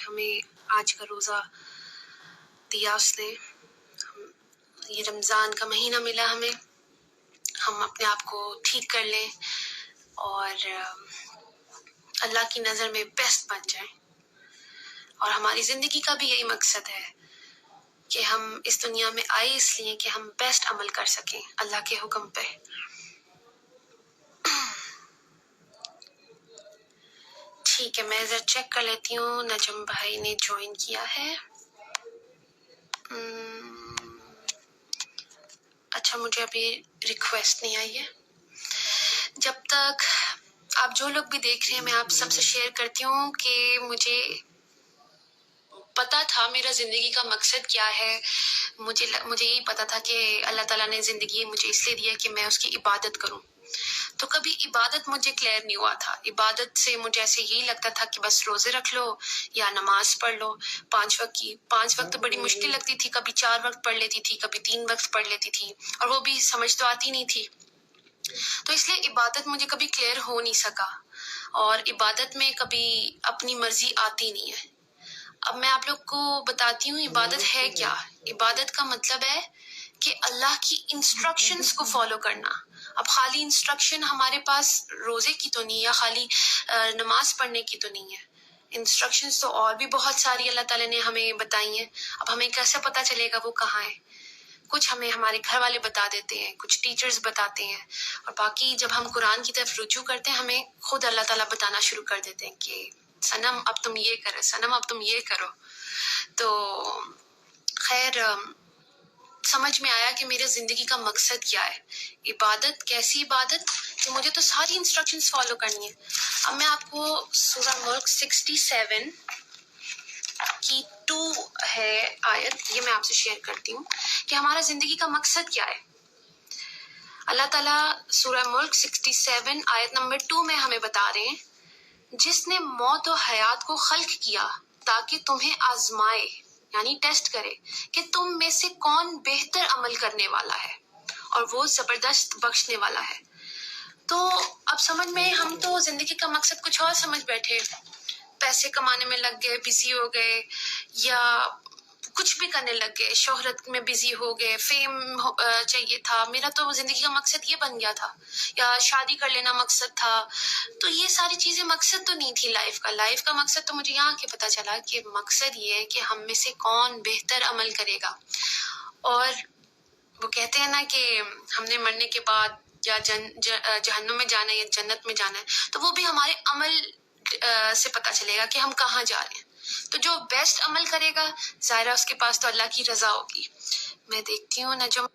ہمیں آج کا روزہ دیا اس نے. یہ رمضان کا مہینہ ملا ہمیں. ہم اپنے آپ کو ٹھیک کر لیں اور اللہ کی نظر میں بیسٹ بن جائیں. اور ہماری زندگی کا بھی یہی مقصد ہے کہ ہم اس دنیا میں آئے اس لیے کہ ہم بیسٹ عمل کر سکیں اللہ کے حکم پہ. ٹھیک ہے، میں ذرا چیک کر لیتی ہوں نجم بھائی نے جوائن کیا ہے. اچھا، مجھے ابھی ریکویسٹ نہیں آئی ہے. جب تک آپ جو لوگ بھی دیکھ رہے ہیں، میں آپ سب سے شیئر کرتی ہوں کہ مجھے پتا تھا میرا زندگی کا مقصد کیا ہے. مجھے یہی پتا تھا کہ اللہ تعالیٰ نے زندگی مجھے اس لیے دی ہے کہ میں اس کی عبادت کروں. تو کبھی عبادت مجھے کلیئر نہیں ہوا تھا. عبادت سے مجھے ایسے یہی لگتا تھا کہ بس روزے رکھ لو یا نماز پڑھ لو 5 وقت کی. 5 وقت بڑی مشکل لگتی تھی، کبھی 4 وقت پڑھ لیتی تھی، کبھی 3 وقت پڑھ لیتی تھی، اور وہ بھی سمجھ تو آتی نہیں تھی. تو اس لیے عبادت مجھے کبھی کلیئر ہو نہیں سکا، اور عبادت میں کبھی اپنی مرضی آتی نہیں ہے. اب میں آپ لوگ کو بتاتی ہوں عبادت ہے کیا. عبادت کا مطلب ہے کہ اللہ کی انسٹرکشنز کو فالو کرنا. اب خالی انسٹرکشن ہمارے پاس روزے کی تو نہیں، یا خالی نماز پڑھنے کی تو نہیں ہے. انسٹرکشنز تو اور بھی بہت ساری اللہ تعالیٰ نے ہمیں بتائی ہیں. اب ہمیں کیسے پتہ چلے گا وہ کہاں ہے؟ کچھ ہمیں ہمارے گھر والے بتا دیتے ہیں، کچھ ٹیچرز بتاتے ہیں، اور باقی جب ہم قرآن کی طرف رجوع کرتے ہیں ہمیں خود اللہ تعالیٰ بتانا شروع کر دیتے ہیں کہ صنم اب تم یہ کرو، صنم اب تم یہ کرو. تو خیر، سمجھ میں آیا کہ میرے زندگی کا مقصد کیا ہے. عبادت کیسی عبادت کہ مجھے تو ساری انسٹرکشنز فالو کرنی ہے. اب میں آپ کو سورہ ملک 67 کی 2 ہے آیت، یہ میں آپ سے شیئر کرتی ہوں کہ ہمارا زندگی کا مقصد کیا ہے. اللہ تعالیٰ سورہ ملک 67 آیت نمبر 2 میں ہمیں بتا رہے ہیں، جس نے موت و حیات کو خلق کیا تاکہ تمہیں آزمائے، یعنی ٹیسٹ کرے کہ تم میں سے کون بہتر عمل کرنے والا ہے، اور وہ زبردست بخشنے والا ہے. تو اب سمجھ میں، ہم تو زندگی کا مقصد کچھ اور سمجھ بیٹھے، پیسے کمانے میں لگ گئے، بزی ہو گئے، یا کچھ بھی کرنے لگ گئے، شہرت میں بزی ہو گئے، فیم چاہیے تھا. میرا تو زندگی کا مقصد یہ بن گیا تھا، یا شادی کر لینا مقصد تھا. تو یہ ساری چیزیں مقصد تو نہیں تھی لائف کا. لائف کا مقصد تو مجھے یہاں کے پتہ چلا کہ مقصد یہ ہے کہ ہم میں سے کون بہتر عمل کرے گا. اور وہ کہتے ہیں نا کہ ہم نے مرنے کے بعد یا جہنم میں جانا ہے یا جنت میں جانا ہے، تو وہ بھی ہمارے عمل سے پتہ چلے گا کہ ہم کہاں جا رہے ہیں. تو جو بیسٹ عمل کرے گا ظاہرہ اس کے پاس تو اللہ کی رضا ہوگی. میں دیکھتی ہوں نجم